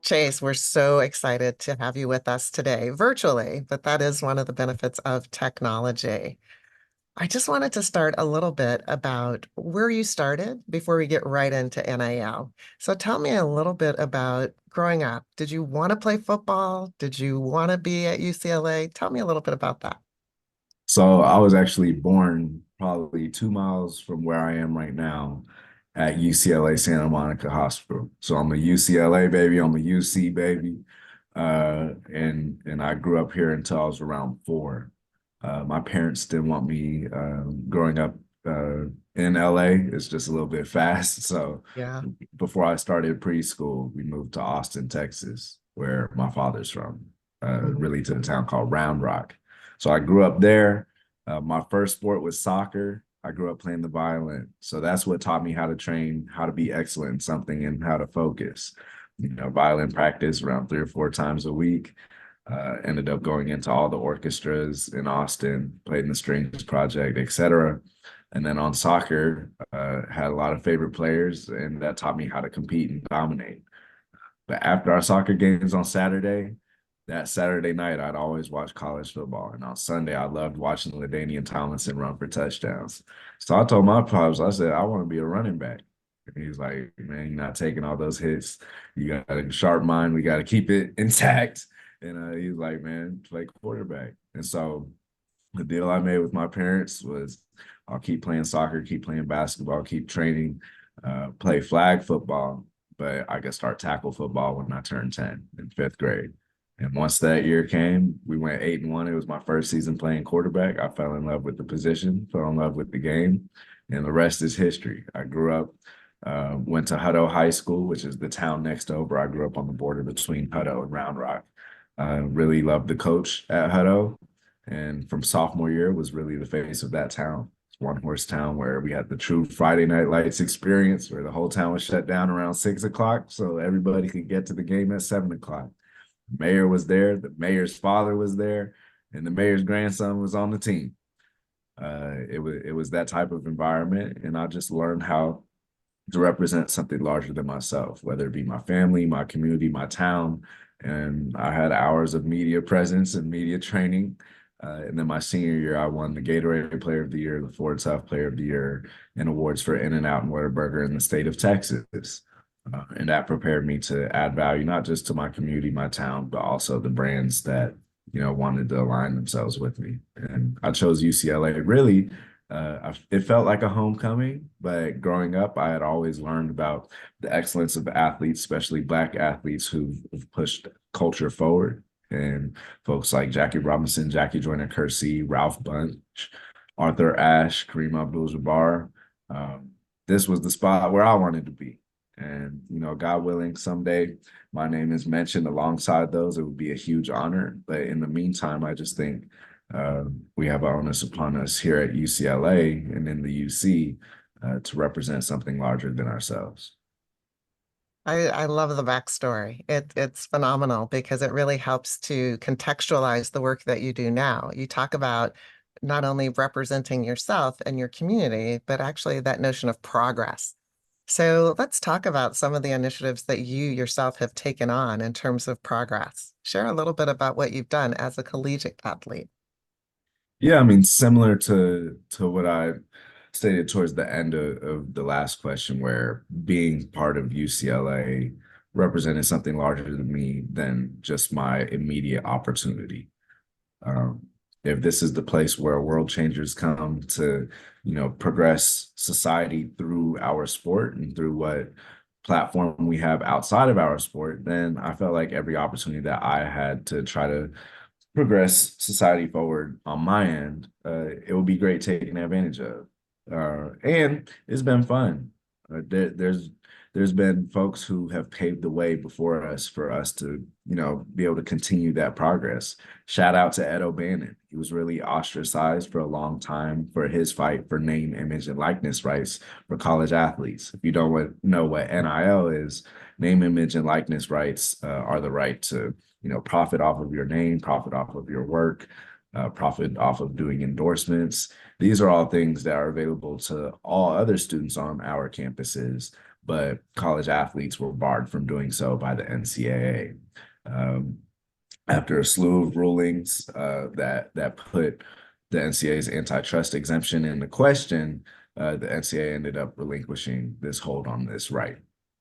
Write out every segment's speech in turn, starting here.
Chase, we're so excited to have you with us today, virtually, but that is one of the benefits of technology. I just wanted to start a little bit about where you started before we get right into NIL. So tell me a little bit about growing up. Did you want to play football? Did you want to be at UCLA? Tell me a little bit about that. So I was actually born probably 2 miles from where I am right now at UCLA Santa Monica Hospital. So I'm a UCLA baby, I'm a UC baby. And I grew up here until I was around 4. My parents didn't want me growing up in LA. It's just a little bit fast. So Yeah. before I started preschool, we moved to Austin, Texas, where my father's from, Mhm. really to a town called Round Rock. So I grew up there. My first sport was soccer. I grew up playing the violin. So that's what taught me how to train, how to be excellent in something, and how to focus. Violin practice around 3 or 4 times a week. Ended up going into all the orchestras in Austin, played in the Strings Project, etc. And then on soccer, had a lot of favorite players, and that taught me how to compete and dominate. But after our soccer games on Saturday, that Saturday night, I'd always watch college football. And on Sunday, I loved watching LaDainian Tomlinson run for touchdowns. So I told my pops, I said, I want to be a running back. And he's like, man, you're not taking all those hits. You got a sharp mind. We got to keep it intact. And he was like, man, play quarterback. And so the deal I made with my parents was I'll keep playing soccer, keep playing basketball, keep training, play flag football, but I could start tackle football when I turned 10 in 5th grade. And once that year came, we went 8-1. It was my first season playing quarterback. I fell in love with the position, fell in love with the game, and the rest is history. I grew up, went to Hutto High School, which is the town next over. I grew up on the border between Hutto and Round Rock. I really loved the coach at Hutto, and from sophomore year was really the face of that town. It's one horse town where we had the true Friday Night Lights experience, where the whole town was shut down around 6 o'clock, so everybody could get to the game at 7 o'clock. The mayor was there, the mayor's father was there, and the mayor's grandson was on the team. It was that type of environment, and I just learned how to represent something larger than myself, whether it be my family, my community, my town. And I had hours of media presence and media training. And then my senior year, I won the Gatorade Player of the Year, the Ford Tough Player of the Year, and awards for In-N-Out and Whataburger in the state of Texas. And that prepared me to add value, not just to my community, my town, but also the brands that, wanted to align themselves with me. And I chose UCLA really. It felt like a homecoming, but growing up, I had always learned about the excellence of athletes, especially Black athletes who've pushed culture forward. And folks like Jackie Robinson, Jackie Joyner-Kersee, Ralph Bunche, Arthur Ashe, Kareem Abdul-Jabbar. Um, this was the spot where I wanted to be. And, God willing, someday my name is mentioned alongside those. It would be a huge honor. But in the meantime, I just think we have our onus upon us here at UCLA and in the UC to represent something larger than ourselves. I love the backstory. It's phenomenal because it really helps to contextualize the work that you do now. You talk about not only representing yourself and your community, but actually that notion of progress. So let's talk about some of the initiatives that you yourself have taken on in terms of progress. Share a little bit about what you've done as a collegiate athlete. Yeah, I mean, similar to what I stated towards the end of the last question, where being part of UCLA represented something larger to me than just my immediate opportunity. Um, if this is the place where world changers come to, progress society through our sport and through what platform we have outside of our sport, then I felt like every opportunity that I had to try to progress society forward on my end, it would be great taking advantage of. And it's been fun. There's been folks who have paved the way before us for us to, be able to continue that progress. Shout out to Ed O'Bannon. He was really ostracized for a long time for his fight for name, image, and likeness rights for college athletes. If you don't know what NIL is, name, image, and likeness rights are the right to profit off of your name, profit off of your work, profit off of doing endorsements. These are all things that are available to all other students on our campuses, but college athletes were barred from doing so by the NCAA. Um, After a slew of rulings that put the NCAA's antitrust exemption into question, the NCAA ended up relinquishing this hold on this right.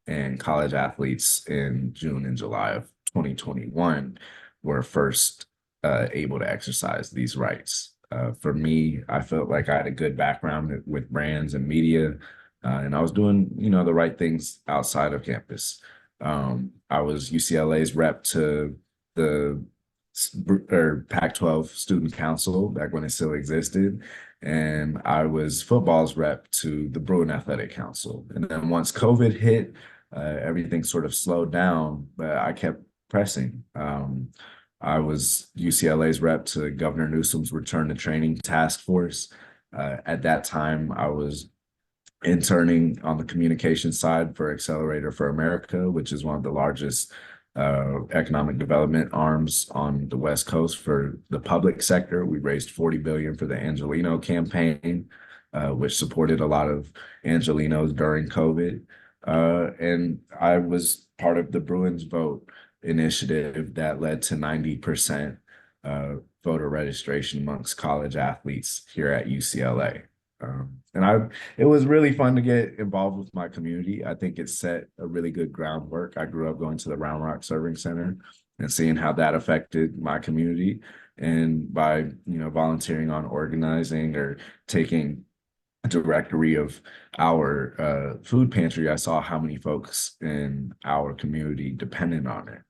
And college athletes in June and July of 2021 were first able to exercise these rights. For me, I felt like I had a good background with brands and media, and I was doing, the right things outside of campus. I was UCLA's rep to the Pac-12 Student Council back when it still existed, and I was football's rep to the Bruin Athletic Council. And then once COVID hit, everything sort of slowed down, but I kept pressing. I was UCLA's rep to Governor Newsom's Return to Training Task Force. At that time, I was interning on the communication side for Accelerator for America, which is one of the largest economic development arms on the West Coast for the public sector. We raised 40 billion for the Angelino campaign, which supported a lot of Angelinos during COVID. And I was part of the Bruins Vote initiative that led to 90% voter registration amongst college athletes here at UCLA. It was really fun to get involved with my community. I think it set a really good groundwork. I grew up going to the Round Rock Serving Center and seeing how that affected my community. And by, volunteering on organizing or taking a directory of our food pantry, I saw how many folks in our community depended on it.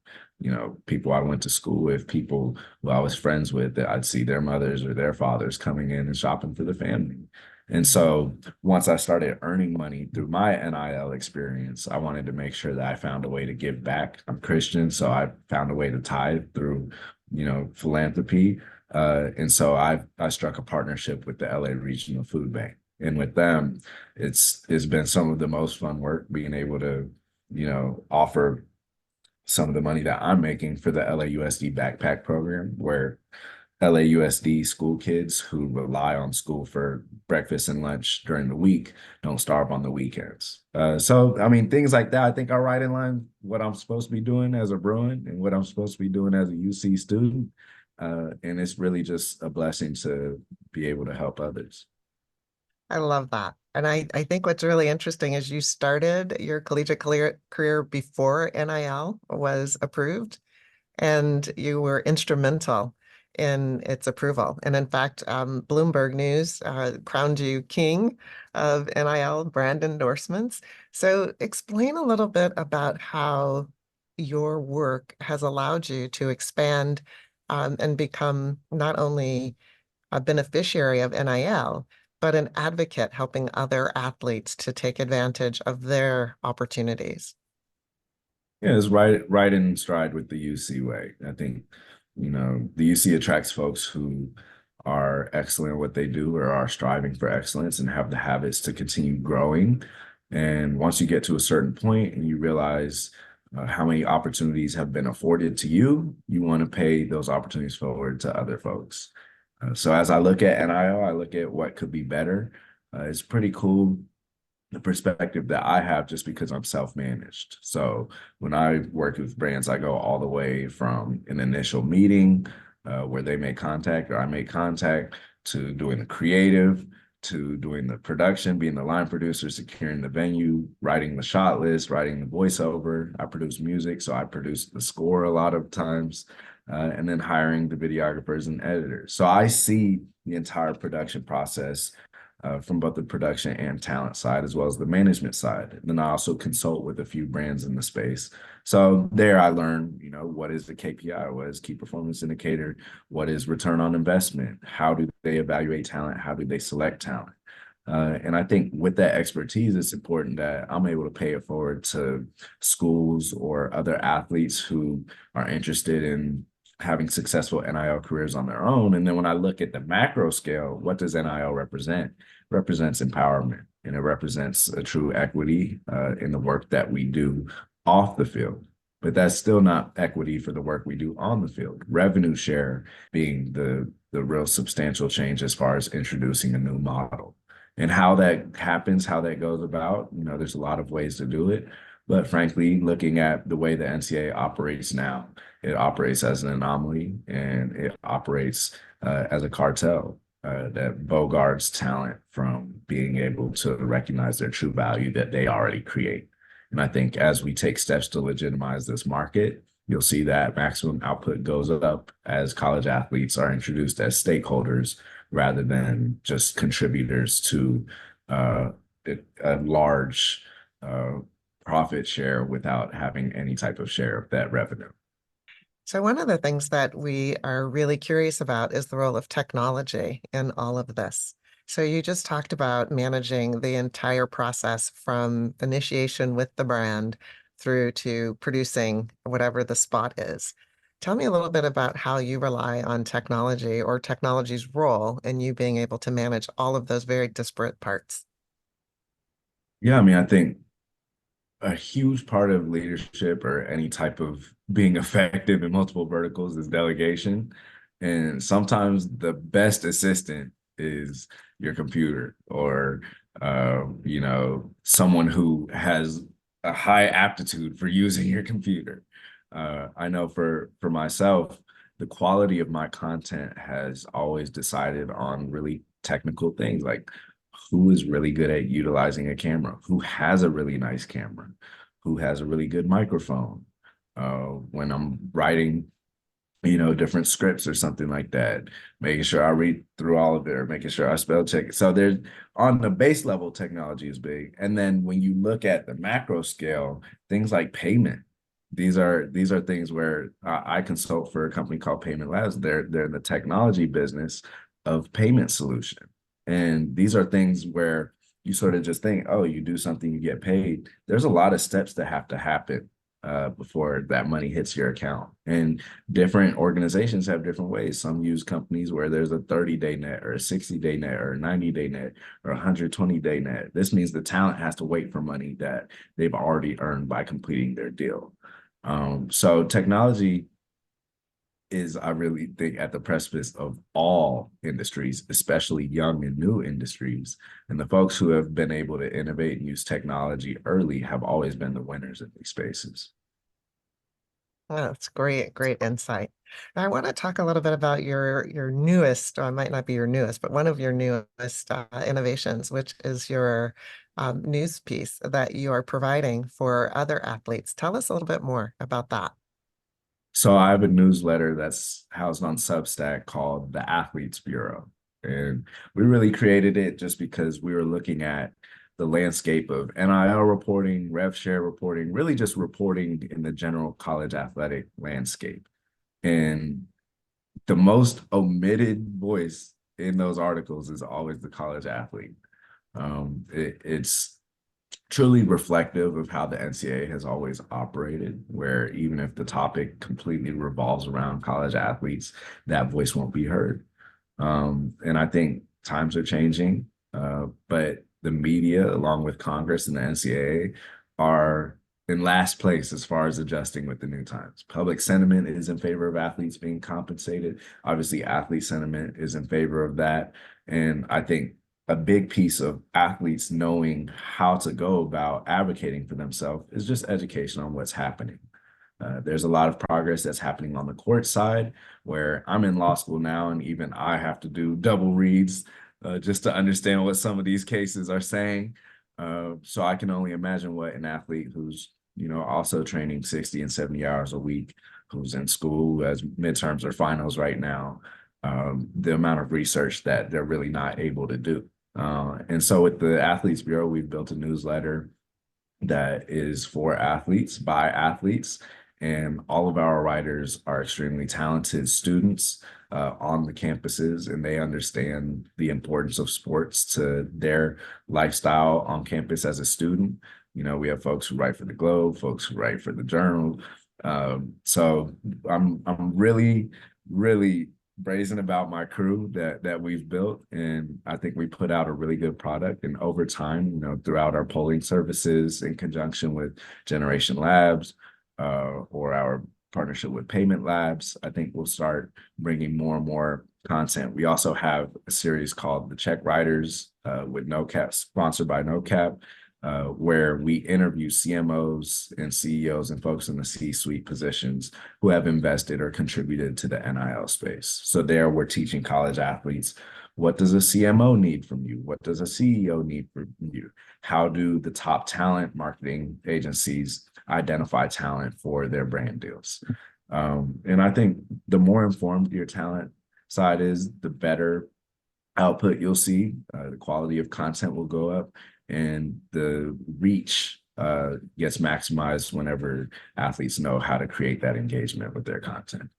People I went to school with, people who I was friends with, that I'd see their mothers or their fathers coming in and shopping for the family. And so once I started earning money through my NIL experience, I wanted to make sure that I found a way to give back. I'm Christian, so I found a way to tithe through, philanthropy. And so I struck a partnership with the LA Regional Food Bank. And with them, it's been some of the most fun work being able to, offer some of the money that I'm making for the LAUSD backpack program, where LAUSD school kids who rely on school for breakfast and lunch during the week don't starve on the weekends. So, I mean, things like that, I think are right in line what I'm supposed to be doing as a Bruin and what I'm supposed to be doing as a UC student. And it's really just a blessing to be able to help others. I love that. And I think what's really interesting is you started your collegiate career before NIL was approved, and you were instrumental in its approval. And in fact, Bloomberg News crowned you king of NIL brand endorsements. So explain a little bit about how your work has allowed you to expand and become not only a beneficiary of NIL, but an advocate helping other athletes to take advantage of their opportunities. Yeah, it's right in stride with the UC way. I think, the UC attracts folks who are excellent at what they do or are striving for excellence and have the habits to continue growing. And once you get to a certain point and you realize how many opportunities have been afforded to you, you want to pay those opportunities forward to other folks. So as I look at NIL, I look at what could be better. It's pretty cool, the perspective that I have, just because I'm self-managed. So when I work with brands, I go all the way from an initial meeting where they make contact or I make contact, to doing the creative, to doing the production, being the line producer, securing the venue, writing the shot list, writing the voiceover. I produce music, so I produce the score a lot of times, and then hiring the videographers and editors. So I see the entire production process from both the production and talent side, as well as the management side. And then I also consult with a few brands in the space. So there I learn, what is the KPI? What is key performance indicator? What is return on investment? How do they evaluate talent? How do they select talent? And I think with that expertise, it's important that I'm able to pay it forward to schools or other athletes who are interested in having successful NIL careers on their own. And then when I look at the macro scale, what does NIL represent? It represents empowerment, and it represents a true equity in the work that we do off the field. But that's still not equity for the work we do on the field. Revenue share being the real substantial change as far as introducing a new model. And how that happens, how that goes about, there's a lot of ways to do it. But frankly, looking at the way the NCAA operates now, it operates as an anomaly and it operates as a cartel that bogarts talent from being able to recognize their true value that they already create. And I think as we take steps to legitimize this market, you'll see that maximum output goes up as college athletes are introduced as stakeholders rather than just contributors to uh, a large uh, profit share without having any type of share of that revenue. So one of the things that we are really curious about is the role of technology in all of this. So you just talked about managing the entire process from initiation with the brand through to producing whatever the spot is. Tell me a little bit about how you rely on technology or technology's role in you being able to manage all of those very disparate parts. Yeah, I mean, I think a huge part of leadership or any type of being effective in multiple verticals is delegation. And sometimes the best assistant is your computer or, someone who has a high aptitude for using your computer. I know for myself, the quality of my content has always decided on really technical things like who is really good at utilizing a camera, who has a really nice camera, who has a really good microphone. When I'm writing, different scripts or something like that, making sure I read through all of it or making sure I spell check it. So there's on the base level, technology is big. And then when you look at the macro scale, things like payment, these are things where I consult for a company called Payment Labs. They're in the technology business of payment solution. And these are things where you sort of just think, oh, you do something, you get paid. There's a lot of steps that have to happen before that money hits your account. And different organizations have different ways. Some use companies where there's a 30-day net or a 60-day net or a 90-day net or a 120-day net. This means the talent has to wait for money that they've already earned by completing their deal. So technology is, I really think, at the precipice of all industries, especially young and new industries. And the folks who have been able to innovate and use technology early have always been the winners in these spaces. Oh, that's great, great insight. I want to talk a little bit about your newest, or it might not be your newest, but one of your newest innovations, which is your news piece that you are providing for other athletes. Tell us a little bit more about that. So I have a newsletter that's housed on Substack called the Athletes Bureau. And we really created it just because we were looking at the landscape of NIL reporting, rev share reporting, really just reporting in the general college athletic landscape. And the most omitted voice in those articles is always the college athlete. It's truly reflective of how the NCAA has always operated, where even if the topic completely revolves around college athletes, that voice won't be heard. And I think times are changing, but the media, along with Congress and the NCAA, are in last place as far as adjusting with the new times. Public sentiment is in favor of athletes being compensated. Obviously, athlete sentiment is in favor of that. And I think a big piece of athletes knowing how to go about advocating for themselves is just education on what's happening. There's a lot of progress that's happening on the court side, where I'm in law school now, and even I have to do double reads just to understand what some of these cases are saying. So I can only imagine what an athlete who's, also training 60 and 70 hours a week, who's in school, who has midterms or finals right now, the amount of research that they're really not able to do. And so with the Athletes Bureau, we've built a newsletter that is for athletes by athletes. And all of our writers are extremely talented students on the campuses, and they understand the importance of sports to their lifestyle on campus as a student. We have folks who write for the Globe, folks who write for the Journal. So I'm really, really brazen about my crew that we've built, and I think we put out a really good product. And over time, throughout our polling services in conjunction with Generation Labs or our partnership with Payment Labs, I think we'll start bringing more and more content. We also have a series called The Check Writers with No Cap, sponsored by No Cap, where we interview CMOs and CEOs and folks in the C-suite positions who have invested or contributed to the NIL space. So there we're teaching college athletes, what does a CMO need from you? What does a CEO need from you? How do the top talent marketing agencies identify talent for their brand deals? And I think the more informed your talent side is, the better output you'll see. The quality of content will go up, and the reach gets maximized whenever athletes know how to create that engagement with their content.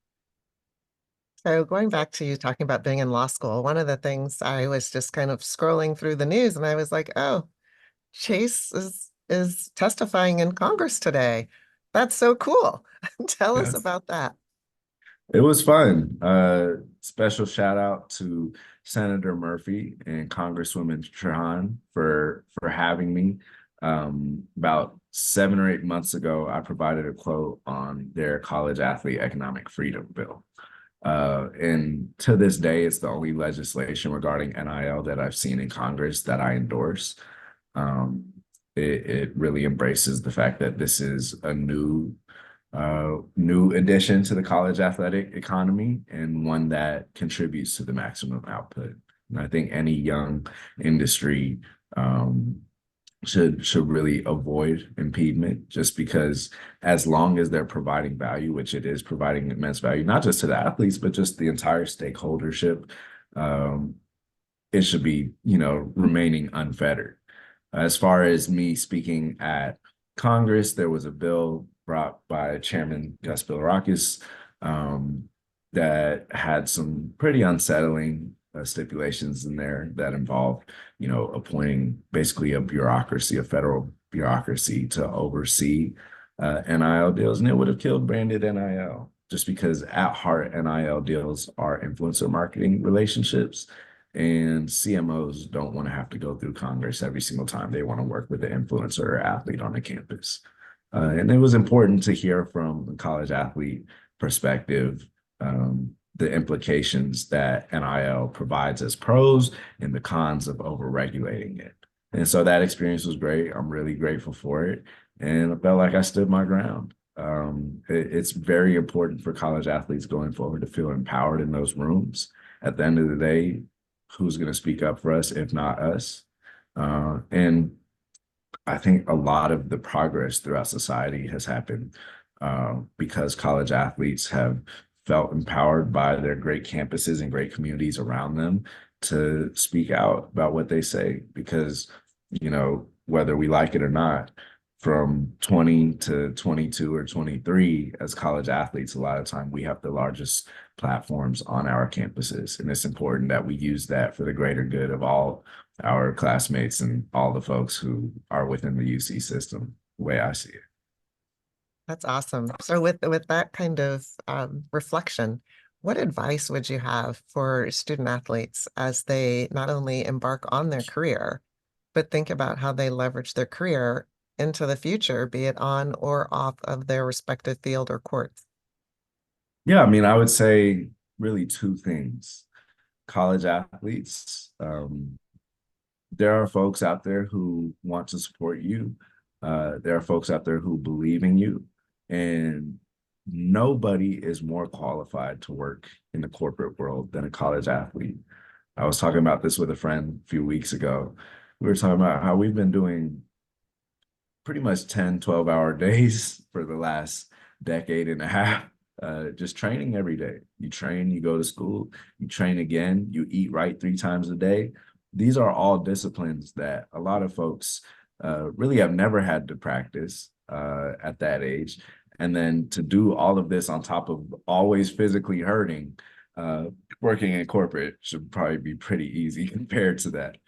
So going back to you talking about being in law school, one of the things I was just kind of scrolling through the news and I was like, oh, Chase is testifying in Congress today. That's so cool. Tell us Yes. about that. It was fun. Special shout out to Senator Murphy and Congresswoman Trahan for having me. About 7 or 8 months ago, I provided a quote on their college athlete economic freedom bill. And to this day, it's the only legislation regarding NIL that I've seen in Congress that I endorse. Um, it really embraces the fact that this is a new addition to the college athletic economy, and one that contributes to the maximum output. And I think any young industry should really avoid impediment, just because as long as they're providing value, which it is providing immense value, not just to the athletes, but just the entire stakeholdership, um, it should be, remaining unfettered. As far as me speaking at Congress, there was a bill brought by Chairman Gus Bilirakis that had some pretty unsettling stipulations in there that involved, appointing basically a federal bureaucracy to oversee NIL deals, and it would have killed branded NIL, just because at heart NIL deals are influencer marketing relationships. And CMOs don't want to have to go through Congress every single time they want to work with the influencer or athlete on the campus. And it was important to hear from the college athlete perspective, the implications that NIL provides as pros and the cons of over-regulating it. And so that experience was great. I'm really grateful for it. And I felt like I stood my ground. It's very important for college athletes going forward to feel empowered in those rooms. At the end of the day, who's going to speak up for us if not us? And I think a lot of the progress throughout society has happened because college athletes have felt empowered by their great campuses and great communities around them to speak out about what they say. Because, whether we like it or not, from 20 to 22 or 23, as college athletes, a lot of time we have the largest platforms on our campuses. And it's important that we use that for the greater good of all our classmates and all the folks who are within the UC system, the way I see it. That's awesome. So with that kind of reflection, what advice would you have for student athletes as they not only embark on their career, but think about how they leverage their career into the future, be it on or off of their respective field or courts? Yeah, I mean, I would say really two things. College athletes, there are folks out there who want to support you. There are folks out there who believe in you, and nobody is more qualified to work in the corporate world than a college athlete. I was talking about this with a friend a few weeks ago. We were talking about how we've been doing pretty much 10, 12-hour days for the last decade and a half, just training every day. You train, you go to school, you train again, you eat right 3 times a day. These are all disciplines that a lot of folks really have never had to practice at that age. And then to do all of this on top of always physically hurting, working in corporate should probably be pretty easy compared to that.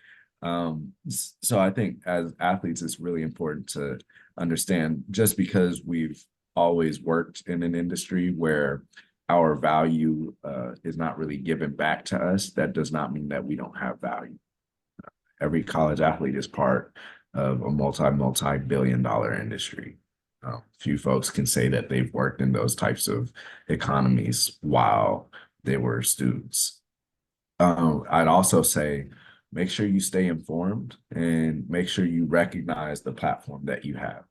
So I think as athletes, it's really important to understand, just because we've always worked in an industry where our value is not really given back to us, that does not mean that we don't have value. Every college athlete is part of a multi-billion-dollar industry. Few folks can say that they've worked in those types of economies while they were students. I'd also say make sure you stay informed and make sure you recognize the platform that you have.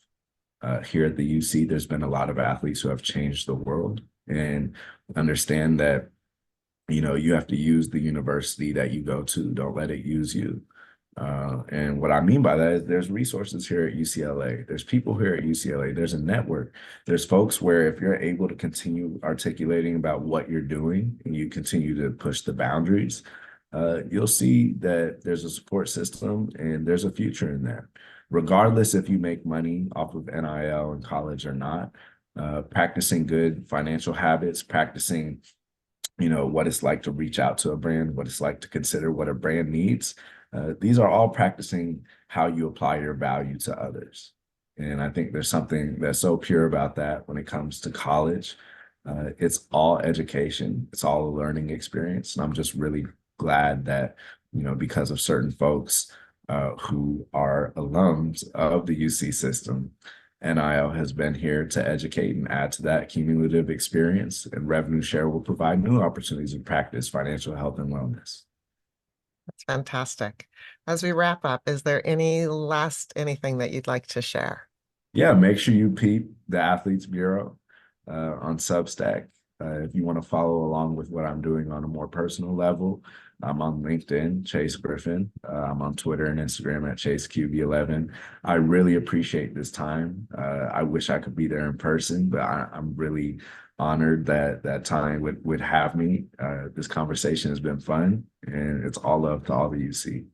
Here at the UC, there's been a lot of athletes who have changed the world, and understand that you have to use the university that you go to. Don't let it use you. And what I mean by that is there's resources here at UCLA. There's people here at UCLA. There's a network. There's folks where if you're able to continue articulating about what you're doing and you continue to push the boundaries, you'll see that there's a support system and there's a future in that. Regardless if you make money off of NIL in college or not, practicing good financial habits, practicing what it's like to reach out to a brand, what it's like to consider what a brand needs. These are all practicing how you apply your value to others. And I think there's something that's so pure about that when it comes to college. It's all education, it's all a learning experience. And I'm just really glad that, because of certain folks who are alums of the UC system, NIL has been here to educate and add to that cumulative experience, and revenue share will provide new opportunities to practice financial health and wellness. That's fantastic. As we wrap up, is there anything that you'd like to share? Yeah, make sure you peep the Athletes Bureau on Substack. If you want to follow along with what I'm doing on a more personal level, I'm on LinkedIn, Chase Griffin. I'm on Twitter and Instagram at ChaseQB11. I really appreciate this time. I wish I could be there in person, but I'm really honored that that time would have me. This conversation has been fun, and it's all love to all the UC.